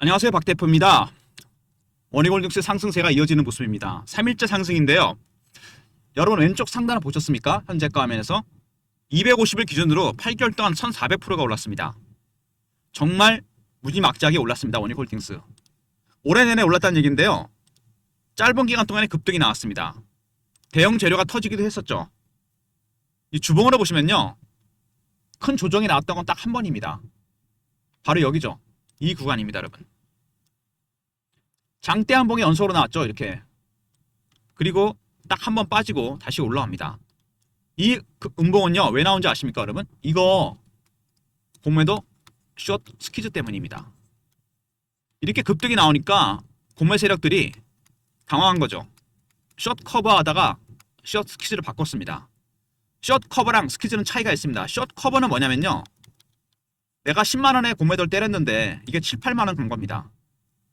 안녕하세요. 박 대표입니다. 원익홀딩스 상승세가 이어지는 모습입니다. 3일째 상승인데요. 여러분 왼쪽 상단을 보셨습니까? 현재가 화면에서 250을 기준으로 8개월 동안 1400%가 올랐습니다. 정말 무지막지하게 올랐습니다. 원익홀딩스. 올해 내내 올랐다는 얘기인데요. 짧은 기간 동안에 급등이 나왔습니다. 대형 재료가 터지기도 했었죠. 이 주봉으로 보시면요. 큰 조정이 나왔던 건 딱 한 번입니다. 바로 여기죠. 이 구간입니다, 여러분. 장대 한 봉이 연속으로 나왔죠, 이렇게. 그리고 딱 한 번 빠지고 다시 올라옵니다. 이 음봉은요, 왜 나온지 아십니까, 여러분? 이거 공매도 숏 스퀴즈 때문입니다. 이렇게 급등이 나오니까 공매 세력들이 당황한 거죠. 숏 커버 하다가 숏 스퀴즈를 바꿨습니다. 숏 커버랑 스퀴즈는 차이가 있습니다. 숏 커버는 뭐냐면요. 내가 10만원에 공매도를 때렸는데 이게 7, 8만원 간 겁니다.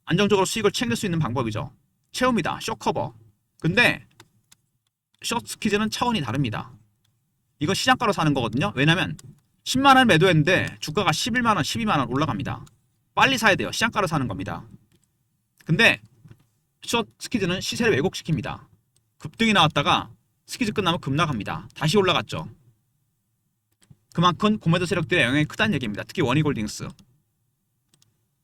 안정적으로 수익을 챙길 수 있는 방법이죠. 채웁니다. 숏 커버. 근데 숏 스퀴즈는 차원이 다릅니다. 이거 시장가로 사는 거거든요. 왜냐면 10만원 매도했는데 주가가 11만원, 12만원 올라갑니다. 빨리 사야 돼요. 시장가로 사는 겁니다. 근데 숏 스퀴즈는 시세를 왜곡시킵니다. 급등이 나왔다가 스퀴즈 끝나면 급락합니다. 다시 올라갔죠. 그만큼 공매도 세력들의 영향이 크다는 얘기입니다. 특히 원익홀딩스.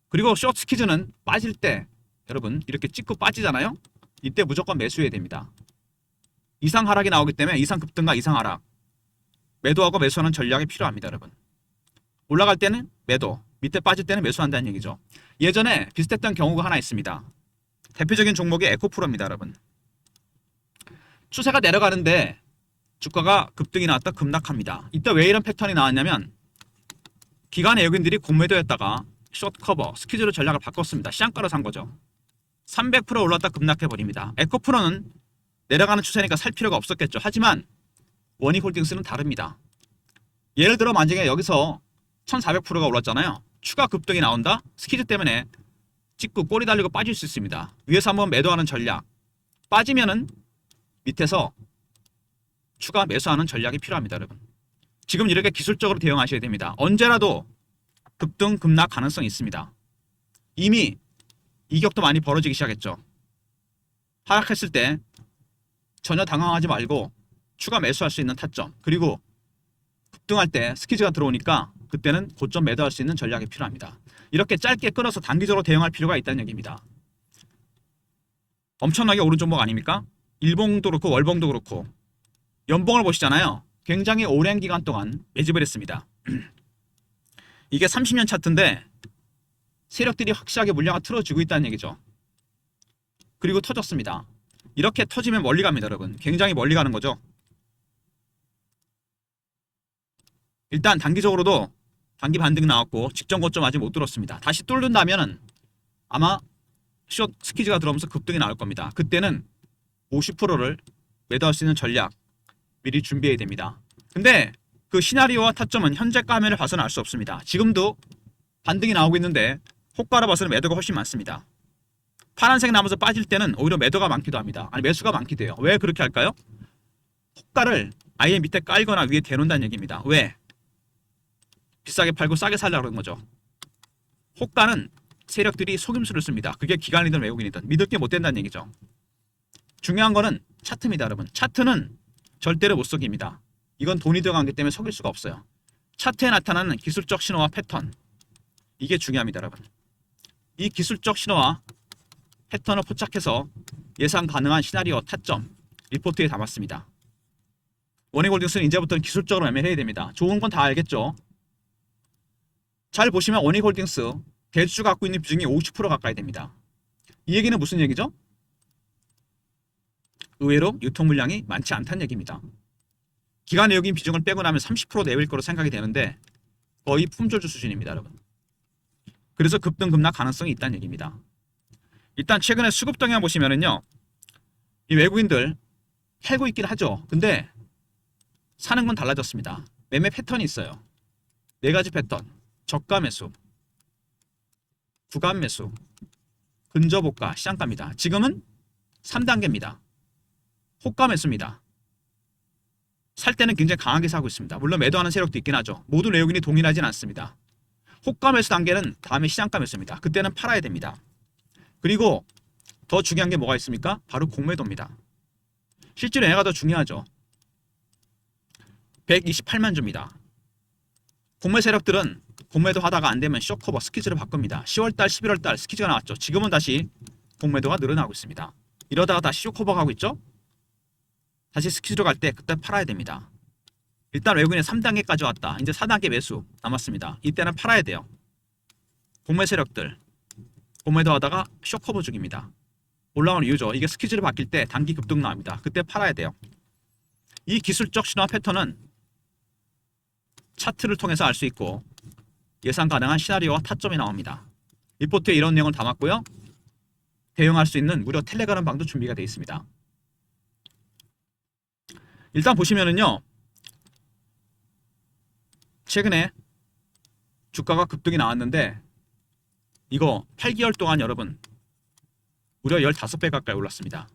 그리고 숏 스퀴즈는 빠질 때 여러분 이렇게 찍고 빠지잖아요. 이때 무조건 매수해야 됩니다. 이상 하락이 나오기 때문에 이상 급등과 이상 하락 매도하고 매수하는 전략이 필요합니다. 여러분 올라갈 때는 매도, 밑에 빠질 때는 매수한다는 얘기죠. 예전에 비슷했던 경우가 하나 있습니다. 대표적인 종목이 에코프로입니다. 여러분 추세가 내려가는데 주가가 급등이 나왔다 급락합니다. 이때 왜 이런 패턴이 나왔냐면 기관 외국인들이 공매도했다가 숏 커버, 스퀴즈로 전략을 바꿨습니다. 시장가로 산 거죠. 300% 올랐다 급락해버립니다. 에코프로는 내려가는 추세니까 살 필요가 없었겠죠. 하지만 원익홀딩스는 다릅니다. 예를 들어 만약에 여기서 1400%가 올랐잖아요. 추가 급등이 나온다? 스퀴즈 때문에 찍고 꼬리 달리고 빠질 수 있습니다. 위에서 한번 매도하는 전략. 빠지면은 밑에서 추가 매수하는 전략이 필요합니다. 여러분 지금 이렇게 기술적으로 대응하셔야 됩니다. 언제라도 급등 급락 가능성이 있습니다. 이미 이격도 많이 벌어지기 시작했죠. 하락했을 때 전혀 당황하지 말고 추가 매수할 수 있는 타점, 그리고 급등할 때 스퀴즈가 들어오니까 그때는 고점 매도할 수 있는 전략이 필요합니다. 이렇게 짧게 끊어서 단기적으로 대응할 필요가 있다는 얘기입니다. 엄청나게 오른 종목 아닙니까? 일봉도 그렇고 월봉도 그렇고 연봉을 보시잖아요. 굉장히 오랜 기간 동안 매집을 했습니다. 이게 30년 차트인데 세력들이 확실하게 물량을 틀어주고 있다는 얘기죠. 그리고 터졌습니다. 이렇게 터지면 멀리 갑니다. 여러분 굉장히 멀리 가는 거죠. 일단 단기적으로도 단기 반등 나왔고 직전 고점 아직 못 들었습니다. 다시 뚫는다면 아마 숏 스퀴즈가 들어오면서 급등이 나올 겁니다. 그때는 50%를 매도할 수 있는 전략 미리 준비해야 됩니다. 근데 그 시나리오와 타점은 현재가 화면을 봐서는 알 수 없습니다. 지금도 반등이 나오고 있는데 호가로 봐서는 매도가 훨씬 많습니다. 파란색 나면서 빠질 때는 오히려 매도가 많기도 합니다. 아니 매수가 많기도 해요. 왜 그렇게 할까요? 호가를 아예 밑에 깔거나 위에 대놓는다는 얘기입니다. 왜? 비싸게 팔고 싸게 살려고 그러는 거죠. 호가는 세력들이 속임수를 씁니다. 그게 기관이든 외국인이든 믿을 게 못 된다는 얘기죠. 중요한 거는 차트입니다. 여러분 차트는 절대로 못 속입니다. 이건 돈이 들어간 기 때문에 속일 수가 없어요. 차트에 나타나는 기술적 신호와 패턴 이게 중요합니다. 여러분 이 기술적 신호와 패턴을 포착해서 예상 가능한 시나리오 타점 리포트에 담았습니다. 원익홀딩스는 이제부터는 기술적으로 매매를 해야 됩니다. 좋은 건 다 알겠죠. 잘 보시면 원익홀딩스 대주주가 갖고 있는 비중이 50% 가까이 됩니다. 이 얘기는 무슨 얘기죠? 의외로 유통 물량이 많지 않다는 얘기입니다. 기관 외국인 비중을 빼고 나면 30% 내외일 거로 생각이 되는데 거의 품절주 수준입니다. 여러분 그래서 급등 급락 가능성이 있다는 얘기입니다. 일단 최근에 수급 동향 보시면은요 이 외국인들 팔고 있긴 하죠. 근데 사는 건 달라졌습니다. 매매 패턴이 있어요. 네 가지 패턴. 저가 매수, 구간 매수, 근저고가, 시장가입니다. 지금은 3단계입니다. 호가 매수입니다. 살 때는 굉장히 강하게 사고 있습니다. 물론 매도하는 세력도 있긴 하죠. 모든 외국인이 동일하진 않습니다. 호가 매수 단계는 다음에 시장가 매수입니다. 그때는 팔아야 됩니다. 그리고 더 중요한 게 뭐가 있습니까? 바로 공매도입니다. 실제로 얘가 더 중요하죠. 128만 주입니다. 공매 세력들은 공매도 하다가 안 되면 쇼커버 스퀴즈를 바꿉니다. 10월달, 11월달 스퀴즈가 나왔죠. 지금은 다시 공매도가 늘어나고 있습니다. 이러다가 다시 쇼커버 가고 있죠. 다시 스퀴즈로 갈 때 그때 팔아야 됩니다. 일단 외국인이 3단계까지 왔다. 이제 4단계 매수 남았습니다. 이때는 팔아야 돼요. 공매 세력들 공매도 하다가 쇼커버 중입니다. 올라오는 이유죠. 이게 스퀴즈를 바뀔 때 단기 급등 나옵니다. 그때 팔아야 돼요. 이 기술적 신화 패턴은 차트를 통해서 알 수 있고 예상 가능한 시나리오와 타점이 나옵니다. 리포트에 이런 내용을 담았고요. 대응할 수 있는 무료 텔레그램 방도 준비가 되어 있습니다. 일단 보시면은요. 최근에 주가가 급등이 나왔는데 이거 8개월 동안 여러분 무려 15배 가까이 올랐습니다.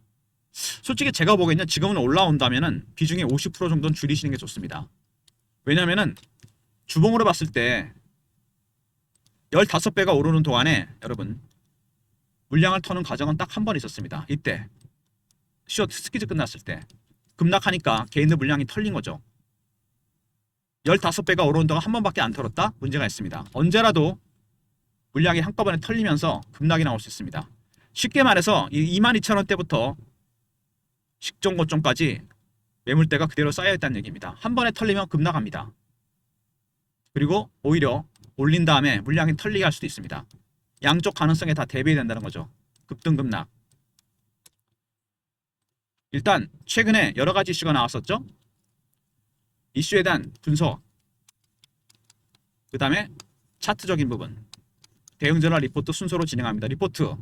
솔직히 제가 보기에는 지금은 올라온다면은 비중의 50% 정도는 줄이시는 게 좋습니다. 왜냐면은 주봉으로 봤을 때 15배가 오르는 동안에 여러분 물량을 터는 과정은 딱 한 번 있었습니다. 이때 숏 스퀴즈 끝났을 때 급락하니까 개인들 물량이 털린 거죠. 15배가 오르는 동안 한 번밖에 안 털었다? 문제가 있습니다. 언제라도 물량이 한꺼번에 털리면서 급락이 나올 수 있습니다. 쉽게 말해서 이 22,000원대부터 직전 고점까지 매물대가 그대로 쌓여있다는 얘기입니다. 한 번에 털리면 급락합니다. 그리고 오히려 올린 다음에 물량이 털리게 할 수도 있습니다. 양쪽 가능성에 다 대비된다는 거죠. 급등 급락. 일단 최근에 여러 가지 이슈가 나왔었죠. 이슈에 대한 분석, 그 다음에 차트적인 부분, 대응전화 리포트 순서로 진행합니다. 리포트,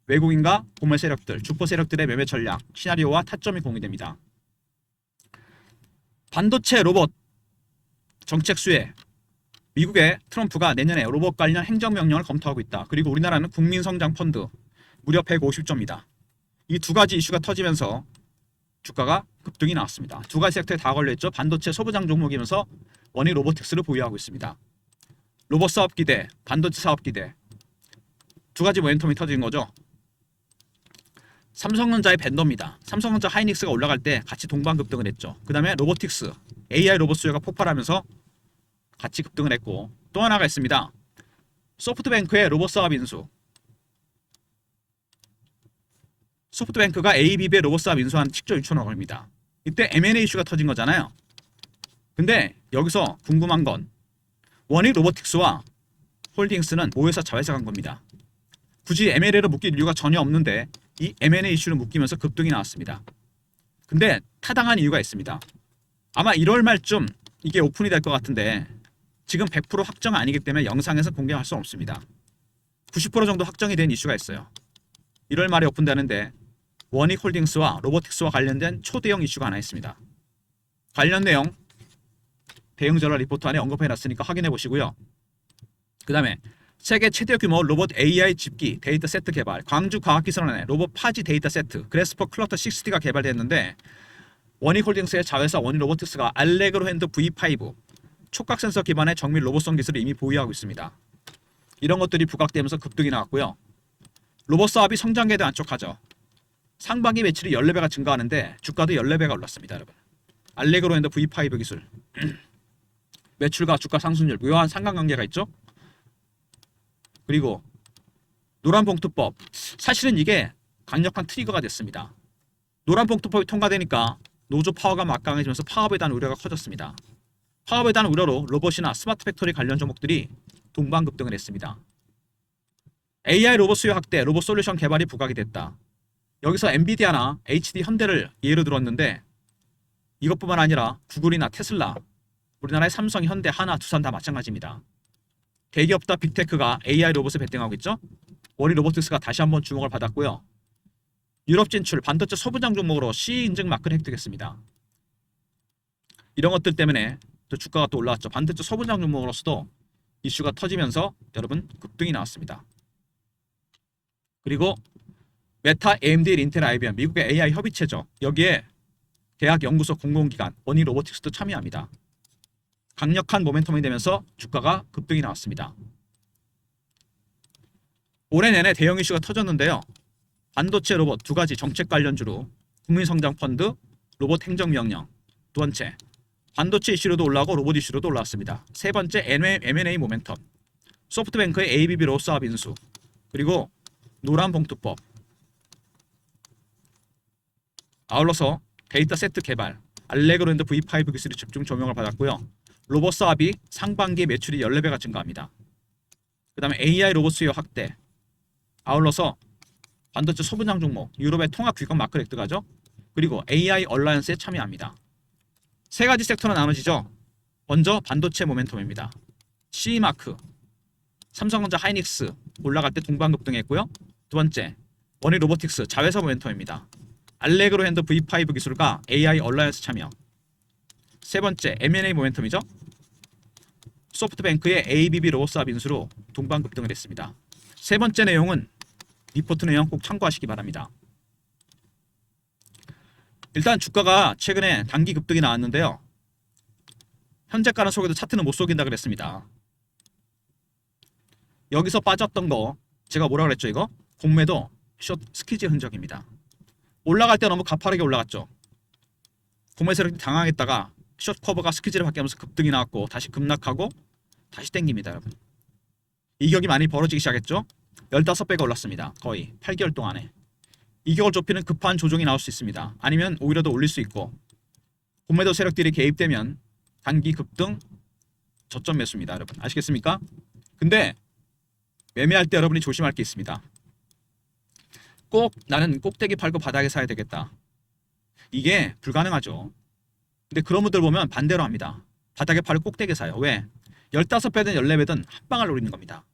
외국인과 공매 세력들, 주포 세력들의 매매 전략, 시나리오와 타점이 공유됩니다. 반도체 로봇 정책 수혜, 미국의 트럼프가 내년에 로봇 관련 행정명령을 검토하고 있다. 그리고 우리나라는 국민성장펀드 무려 150조입니다. 이 두 가지 이슈가 터지면서 주가가 급등이 나왔습니다. 두 가지 섹터에 다 걸려있죠. 반도체 소부장 종목이면서 원희 로보틱스를 보유하고 있습니다. 로봇 사업 기대, 반도체 사업 기대, 두 가지 모멘텀이 터진 거죠. 삼성전자의 밴더입니다. 삼성전자 하이닉스가 올라갈 때 같이 동반 급등을 했죠. 그 다음에 로보틱스, AI 로봇 수요가 폭발하면서 같이 급등을 했고, 또 하나가 있습니다. 소프트뱅크의 로봇 사업 인수. 소프트뱅크가 ABB의 로봇 사업 인수한 10조 6천억 원입니다. 이때 M&A 이슈가 터진 거잖아요. 근데 여기서 궁금한 건 원익 로보틱스와 홀딩스는 모회사 자회사 간 겁니다. 굳이 M&A로 묶일 이유가 전혀 없는데 이 M&A 이슈를 묶이면서 급등이 나왔습니다. 근데 타당한 이유가 있습니다. 아마 1월 말쯤 이게 오픈이 될 것 같은데 지금 100% 확정 아니기 때문에 영상에서 공개할 수 없습니다. 90% 정도 확정이 된 이슈가 있어요. 1월 말에 오픈되는데 원익 홀딩스와 로보틱스와 관련된 초대형 이슈가 하나 있습니다. 관련 내용 대응 전략 리포트 안에 언급해놨으니까 확인해 보시고요. 그 다음에 세계 최대 규모 로봇 AI 집기 데이터 세트 개발, 광주과학기술원의 로봇 파지 데이터 세트 그래스퍼 클러터 60가 개발됐는데 원익 홀딩스의 자회사 원익 로보틱스가 알레그로 핸드 V5 촉각 센서 기반의 정밀 로봇성 기술을 이미 보유하고 있습니다. 이런 것들이 부각되면서 급등이 나왔고요. 로봇 사업이 성장에 대한 촉하죠. 상반기 매출이 14배가 증가하는데 주가도 14배가 올랐습니다. 여러분. 알레그로 핸드 V5 기술 매출과 주가 상승률 묘한 상관관계가 있죠. 그리고 노란봉투법, 사실은 이게 강력한 트리거가 됐습니다. 노란봉투법이 통과되니까 노조 파워가 막강해지면서 파업에 대한 우려가 커졌습니다. 파업에 대한 우려로 로봇이나 스마트 팩토리 관련 종목들이 동반급등을 했습니다. AI 로봇 수요 확대, 로봇 솔루션 개발이 부각이 됐다. 여기서 엔비디아나 HD 현대를 예로 들었는데 이것뿐만 아니라 구글이나 테슬라, 우리나라의 삼성, 현대, 하나, 두산 다 마찬가지입니다. 대기업다 빅테크가 AI 로봇을 베팅하고 있죠. 원익 로보틱스가 다시 한번 주목을 받았고요. 유럽 진출, 반도체 소부장 종목으로 CE 인증 마크를 획득했습니다. 이런 것들 때문에 또 주가가 또 올라왔죠. 반도체 소부장 종목으로서도 이슈가 터지면서 여러분 급등이 나왔습니다. 그리고 메타, AMD, 인텔, IBM, 미국의 AI 협의체죠. 여기에 대학, 연구소, 공공기관, 원익 로보틱스도 참여합니다. 강력한 모멘텀이 되면서 주가가 급등이 나왔습니다. 올해 내내 대형 이슈가 터졌는데요. 반도체 로봇 두 가지 정책 관련주로 국민성장펀드, 로봇 행정명령. 두 번째, 반도체 이슈로도 올라오고 로봇 이슈로도 올라왔습니다. 세 번째, M&A 모멘텀. 소프트뱅크의 ABB 로스업 인수. 그리고 노란봉투법. 아울러서 데이터 세트 개발, 알레그로랜드 V5 기술이 집중 조명을 받았고요. 로봇 사업이 상반기 매출이 14배가 증가합니다. 그 다음에 AI 로봇 수요 확대. 아울러서 반도체 소분장 종목, 유럽의 통합 규격 마크를 획득하죠. 그리고 AI 얼라이언스에 참여합니다. 세 가지 섹터로 나눠지죠. 먼저 반도체 모멘텀입니다. C마크, 삼성전자 하이닉스 올라갈 때 동반급등했고요. 두 번째, 원희 로보틱스 자회사 모멘텀입니다. 알레그로 핸드 V5 기술과 AI 얼라이언스 참여. 세 번째, M&A 모멘텀이죠. 소프트뱅크의 ABB 로봇사업 인수로 동반급등을 했습니다. 세 번째 내용은 리포트 내용 꼭 참고하시기 바랍니다. 일단 주가가 최근에 단기 급등이 나왔는데요. 현재가는 속여도 차트는 못 속인다 그랬습니다. 여기서 빠졌던 거 제가 뭐라 그랬죠 이거? 공매도 숏 스퀴즈 흔적입니다. 올라갈 때 너무 가파르게 올라갔죠. 공매 세력이 당황했다가 숏 커버가 스퀴즈를 받게 하면서 급등이 나왔고 다시 급락하고 다시 땡깁니다 여러분. 이격이 많이 벌어지기 시작했죠. 15배가 올랐습니다. 거의 8개월 동안에. 이격을 좁히는 급한 조정이 나올 수 있습니다. 아니면 오히려 더 올릴 수 있고 공매도 세력들이 개입되면 단기 급등 저점 매수입니다 여러분. 아시겠습니까? 근데 매매할 때 여러분이 조심할 게 있습니다. 꼭 나는 꼭대기 팔고 바닥에 사야 되겠다. 이게 불가능하죠. 근데 그런 분들 보면 반대로 합니다. 바닥에 팔고 꼭대기에 사요. 왜? 15배든 14배든 한 방을 노리는 겁니다.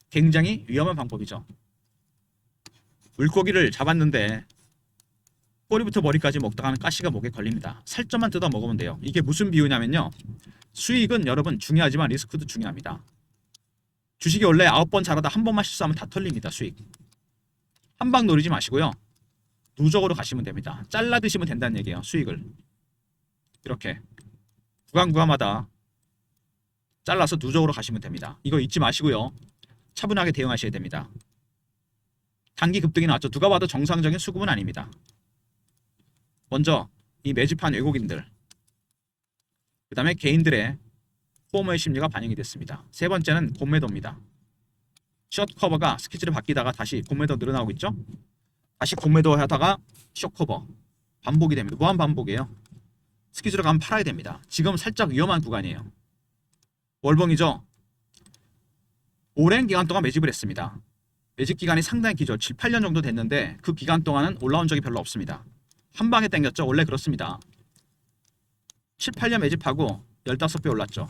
굉장히 위험한 방법이죠. 물고기를 잡았는데 꼬리부터 머리까지 먹다가는 가시가 목에 걸립니다. 살점만 뜯어 먹으면 돼요. 이게 무슨 비유냐면요. 수익은 여러분 중요하지만 리스크도 중요합니다. 주식이 원래 9번 잘하다 한 번만 실수하면 다 털립니다. 수익. 한 방 노리지 마시고요. 누적으로 가시면 됩니다. 잘라 드시면 된다는 얘기예요. 수익을. 이렇게 구간마다 잘라서 누적으로 가시면 됩니다. 이거 잊지 마시고요. 차분하게 대응하셔야 됩니다. 단기 급등이 나왔죠. 누가 봐도 정상적인 수급은 아닙니다. 먼저 이 매집한 외국인들, 그 다음에 개인들의 포머의 심리가 반영이 됐습니다. 세 번째는 공매도입니다. 숏 커버가 스퀴즈를 바뀌다가 다시 공매도 늘어나고 있죠. 다시 공매도 하다가 숏 커버 반복이 됩니다. 무한 반복이에요. 스퀴즈로 가면 팔아야 됩니다. 지금 살짝 위험한 구간이에요. 월봉이죠. 오랜 기간 동안 매집을 했습니다. 매집 기간이 상당히 길죠. 7, 8년 정도 됐는데 그 기간 동안은 올라온 적이 별로 없습니다. 한 방에 땡겼죠. 원래 그렇습니다. 7, 8년 매집하고 15배 올랐죠.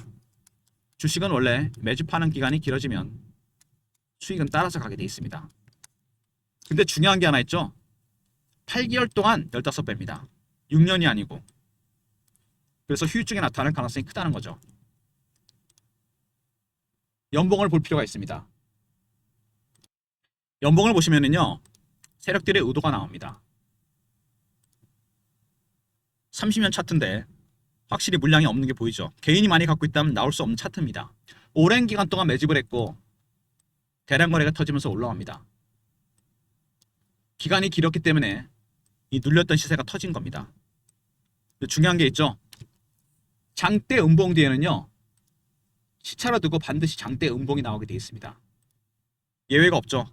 주식은 원래 매집하는 기간이 길어지면 수익은 따라서 가게 돼 있습니다. 근데 중요한 게 하나 있죠. 8개월 동안 15배입니다. 6년이 아니고. 그래서 후유증이 나타날 가능성이 크다는 거죠. 연봉을 볼 필요가 있습니다. 연봉을 보시면은요. 세력들의 의도가 나옵니다. 30년 차트인데 확실히 물량이 없는 게 보이죠. 개인이 많이 갖고 있다면 나올 수 없는 차트입니다. 오랜 기간 동안 매집을 했고 대량 거래가 터지면서 올라옵니다. 기간이 길었기 때문에 이 눌렸던 시세가 터진 겁니다. 중요한 게 있죠. 장대 음봉 뒤에는요. 시차로 두고 반드시 장대 음봉이 나오게 되어 있습니다. 예외가 없죠.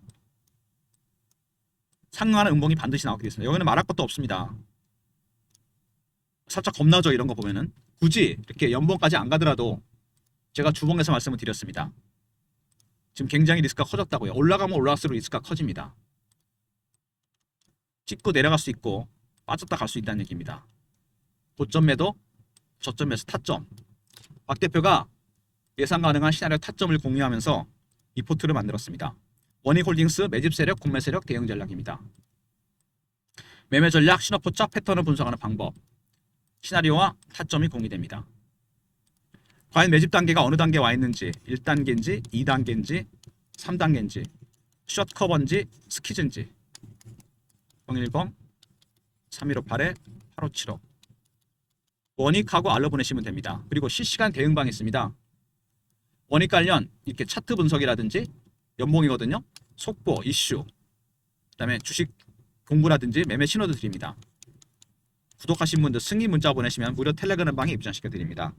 상승하는 음봉이 반드시 나오게 되어 있습니다. 여기는 말할 것도 없습니다. 살짝 겁나죠. 이런 거 보면은. 굳이 이렇게 연봉까지 안 가더라도 제가 주봉에서 말씀을 드렸습니다. 지금 굉장히 리스크가 커졌다고요. 올라가면 올라갈수록 리스크가 커집니다. 찍고 내려갈 수 있고 빠졌다 갈 수 있다는 얘기입니다. 고점 매도, 저점 매수, 타점. 박 대표가 예상 가능한 시나리오 타점을 공유하면서 이 포트를 만들었습니다. 원익홀딩스 매집 세력, 공매 세력 대응 전략입니다. 매매 전략, 신호포착 패턴을 분석하는 방법. 시나리오와 타점이 공유됩니다. 과연 매집 단계가 어느 단계에 와 있는지 1단계인지 2단계인지 3단계인지 숏 커버인지 스퀴즈인지 010 3158에 8575 원익하고 알로 보내시면 됩니다. 그리고 실시간 대응방이 있습니다. 원익 관련 이렇게 차트 분석이라든지 연봉이거든요. 속보, 이슈, 그다음에 주식 공부라든지 매매 신호도 드립니다. 구독하신 분들 승인 문자 보내시면 무료 텔레그램 방에 입장시켜 드립니다.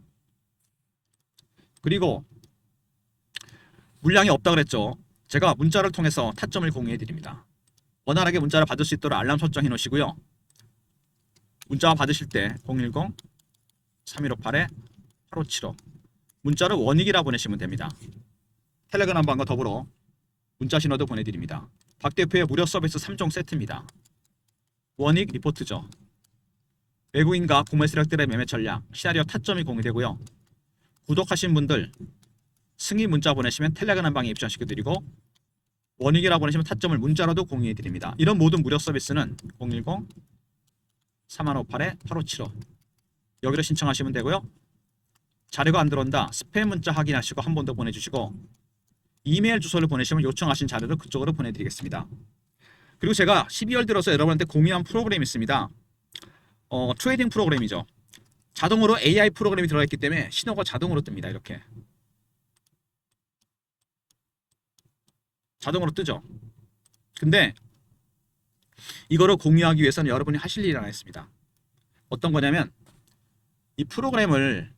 그리고 물량이 없다 그랬죠. 제가 문자를 통해서 타점을 공유해 드립니다. 원활하게 문자를 받을 수 있도록 알람 설정해 놓으시고요. 문자 받으실 때 010-3158-8575 문자로 원익이라 보내시면 됩니다. 텔레그램 방과 더불어 문자 신호도 보내드립니다. 박 대표의 무료 서비스 3종 세트입니다. 원익 리포트죠. 외국인과 국내 세력들의 매매 전략, 시나리오 타점이 공유되고요. 구독하신 분들 승인 문자 보내시면 텔레그램 방에 입장시켜 드리고 원익이라 보내시면 타점을 문자로도 공유해 드립니다. 이런 모든 무료 서비스는 010-3158-8575 여기로 신청하시면 되고요. 자료가 안 들어온다 스팸 문자 확인하시고 한 번 더 보내주시고 이메일 주소를 보내시면 요청하신 자료를 그쪽으로 보내드리겠습니다. 그리고 제가 12월 들어서 여러분한테 공유한 프로그램이 있습니다. 트레이딩 프로그램이죠. 자동으로 AI 프로그램이 들어가 있기 때문에 신호가 자동으로 뜹니다. 이렇게 자동으로 뜨죠. 근데 이거를 공유하기 위해서는 여러분이 하실 일이 하나 있습니다. 어떤 거냐면 이 프로그램을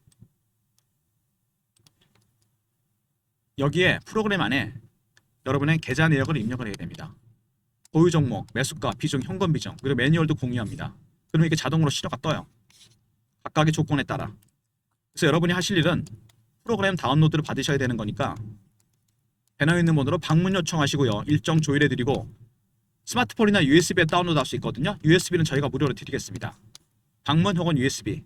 여기에 프로그램 안에 여러분의 계좌 내역을 입력을 해야 됩니다. 보유 종목, 매수가, 비중, 현금 비중, 그리고 매뉴얼도 공유합니다. 그러면 이게 자동으로 신호가 떠요. 각각의 조건에 따라. 그래서 여러분이 하실 일은 프로그램 다운로드를 받으셔야 되는 거니까 배너에 있는 번호로 방문 요청하시고요. 일정 조율해드리고 스마트폰이나 USB에 다운로드 할 수 있거든요. USB는 저희가 무료로 드리겠습니다. 방문 혹은 USB.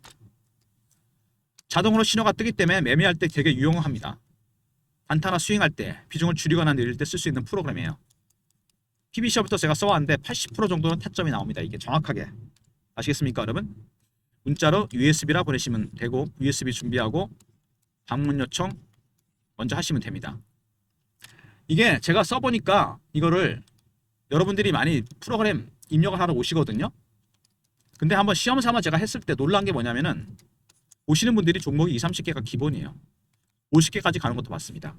자동으로 신호가 뜨기 때문에 매매할 때 되게 유용합니다. 단타나 스윙할 때 비중을 줄이거나 늘릴 때 쓸 수 있는 프로그램이에요. PBC부터 제가 써왔는데 80% 정도는 타점이 나옵니다. 이게 정확하게. 아시겠습니까 여러분? 문자로 USB라 보내시면 되고 USB 준비하고 방문 요청 먼저 하시면 됩니다. 이게 제가 써보니까 이거를 여러분들이 많이 프로그램 입력을 하러 오시거든요. 근데 한번 시험 삼아 제가 했을 때 놀란 게 뭐냐면은 오시는 분들이 종목이 20-30개가 기본이에요. 50개까지 가는 것도 봤습니다.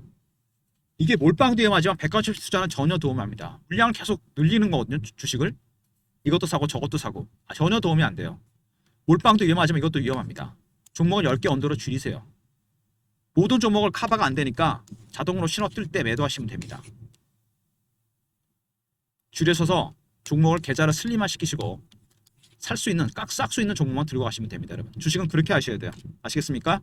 이게 몰빵도 위험하지만 백관식 투자는 전혀 도움합니다. 물량을 계속 늘리는 거거든요. 주식을. 이것도 사고 저것도 사고. 전혀 도움이 안 돼요. 몰빵도 위험하지만 이것도 위험합니다. 종목을 10개 언더로 줄이세요. 모든 종목을 커버가 안 되니까 자동으로 신호 뜰 때 매도하시면 됩니다. 줄여서서 종목을 계좌를 슬림화 시키시고 살 수 있는 싹 수 있는 종목만 들고 가시면 됩니다. 여러분 주식은 그렇게 하셔야 돼요. 아시겠습니까?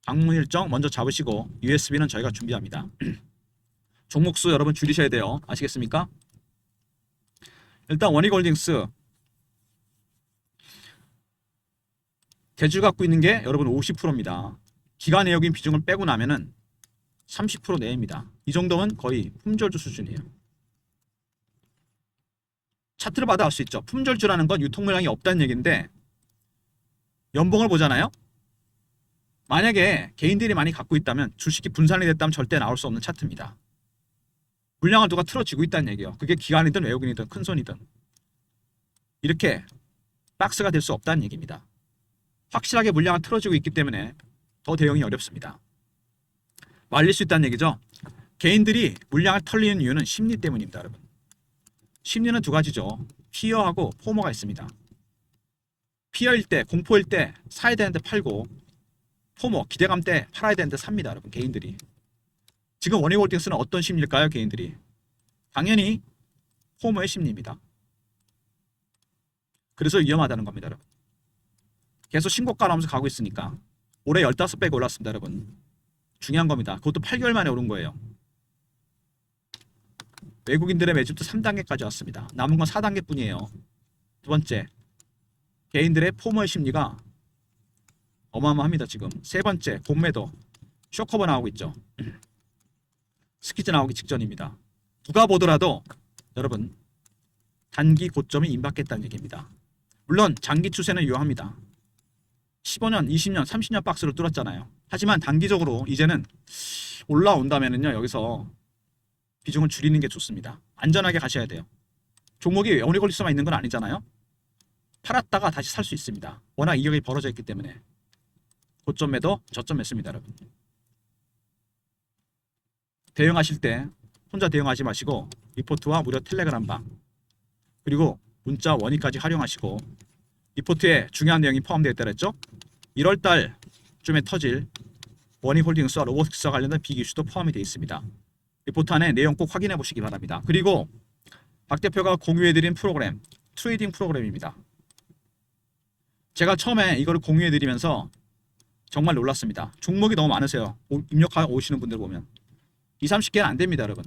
방문 일정 먼저 잡으시고 USB는 저희가 준비합니다. 종목수 여러분 줄이셔야 돼요. 아시겠습니까? 일단 원익홀딩스 대주 갖고 있는 게 여러분 50%입니다. 기간 내역인 비중을 빼고 나면은 30% 내입니다. 이 정도면 거의 품절주 수준이에요. 차트를 봐도 알 수 있죠. 품절주라는 건 유통 물량이 없다는 얘기인데 연봉을 보잖아요. 만약에 개인들이 많이 갖고 있다면 주식이 분산이 됐다면 절대 나올 수 없는 차트입니다. 물량을 누가 틀어지고 있다는 얘기예요. 그게 기관이든 외국인이든 큰손이든 이렇게 박스가 될 수 없다는 얘기입니다. 확실하게 물량을 틀어지고 있기 때문에 더 대응이 어렵습니다. 말릴 수 있다는 얘기죠. 개인들이 물량을 털리는 이유는 심리 때문입니다. 여러분 심리는 두 가지죠. 피어하고 포머가 있습니다. 피어일 때 공포일 때 사야 되는데 팔고 포머 기대감 때 팔아야 되는데 삽니다. 여러분 개인들이 지금 원익홀딩스는 어떤 심리일까요? 개인들이 당연히 포머의 심리입니다. 그래서 위험하다는 겁니다. 여러분 계속 신고가 나오면서 가고 있으니까 올해 15배가 올랐습니다. 여러분 중요한 겁니다. 그것도 8개월 만에 오른 거예요. 외국인들의 매집도 3단계까지 왔습니다. 남은 건 4단계 뿐이에요. 두 번째 개인들의 포머의 심리가 어마어마합니다. 지금 세 번째 공매도 쇼커버 나오고 있죠. 스키즈 나오기 직전입니다. 누가 보더라도 여러분 단기 고점이 임박했다는 얘기입니다. 물론 장기 추세는 유효합니다. 15년, 20년, 30년 박스를 뚫었잖아요. 하지만 단기적으로 이제는 올라온다면은요 여기서 비중을 줄이는 게 좋습니다. 안전하게 가셔야 돼요. 종목이 원익홀딩스만 있는 건 아니잖아요. 팔았다가 다시 살 수 있습니다. 워낙 이격이 벌어져 있기 때문에 고점 매도, 저점 매수입니다. 여러분 대응하실 때 혼자 대응하지 마시고 리포트와 무료 텔레그램방 그리고 문자 원의까지 활용하시고 리포트에 중요한 내용이 포함되어 있다 그랬죠? 1월달쯤에 터질 원희홀딩스와 로보틱스와 관련된 빅 이슈도 포함이 되어 있습니다. 리포트 안에 내용 꼭 확인해 보시기 바랍니다. 그리고 박 대표가 공유해드린 프로그램 트레이딩 프로그램입니다. 제가 처음에 이거를 공유해드리면서 정말 놀랐습니다. 종목이 너무 많으세요. 입력하고 오시는 분들 보면 20, 30개는 안 됩니다, 여러분.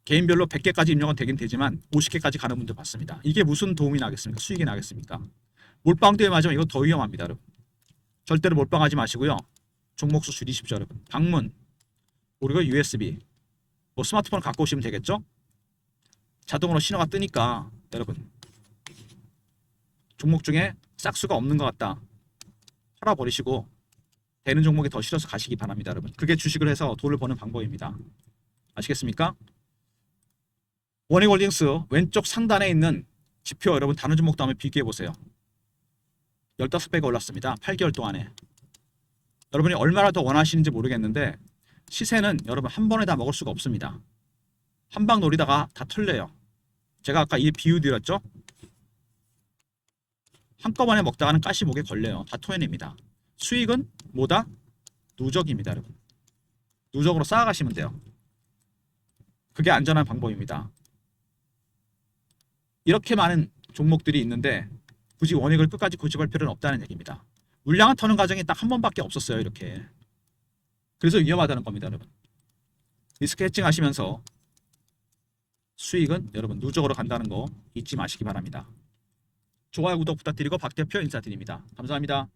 개인별로 100개까지 입력은 되긴 되지만 50개까지 가는 분들 봤습니다. 이게 무슨 도움이 나겠습니까? 수익이 나겠습니까? 몰빵대에 맞으면 이거 더 위험합니다, 여러분. 절대로 몰빵하지 마시고요. 종목수 줄이십시오, 여러분. 방문 그리고 USB 뭐 스마트폰 갖고 오시면 되겠죠? 자동으로 신호가 뜨니까 여러분 종목 중에 싹수가 없는 것 같다. 팔아버리시고 되는 종목이 더 실어서 가시기 바랍니다, 여러분. 그게 주식을 해서 돈을 버는 방법입니다. 아시겠습니까? 원희홀딩스 왼쪽 상단에 있는 지표 여러분 다른 종목도 한번 비교해 보세요. 15배가 올랐습니다. 8개월 동안에. 여러분이 얼마나 더 원하시는지 모르겠는데 시세는 여러분 한 번에 다 먹을 수가 없습니다. 한 방 노리다가 다 털려요. 제가 아까 이 비유 드렸죠? 한꺼번에 먹다가는 가시목에 걸려요. 다 토해냅니다. 수익은 뭐다? 누적입니다, 여러분. 누적으로 쌓아가시면 돼요. 그게 안전한 방법입니다. 이렇게 많은 종목들이 있는데 굳이 원익을 끝까지 고집할 필요는 없다는 얘기입니다. 물량을 터는 과정이 딱 한 번밖에 없었어요, 이렇게. 그래서 위험하다는 겁니다, 여러분. 리스크 해칭 하시면서 수익은 여러분 누적으로 간다는 거 잊지 마시기 바랍니다. 좋아요, 구독 부탁드리고 박 대표 인사드립니다. 감사합니다.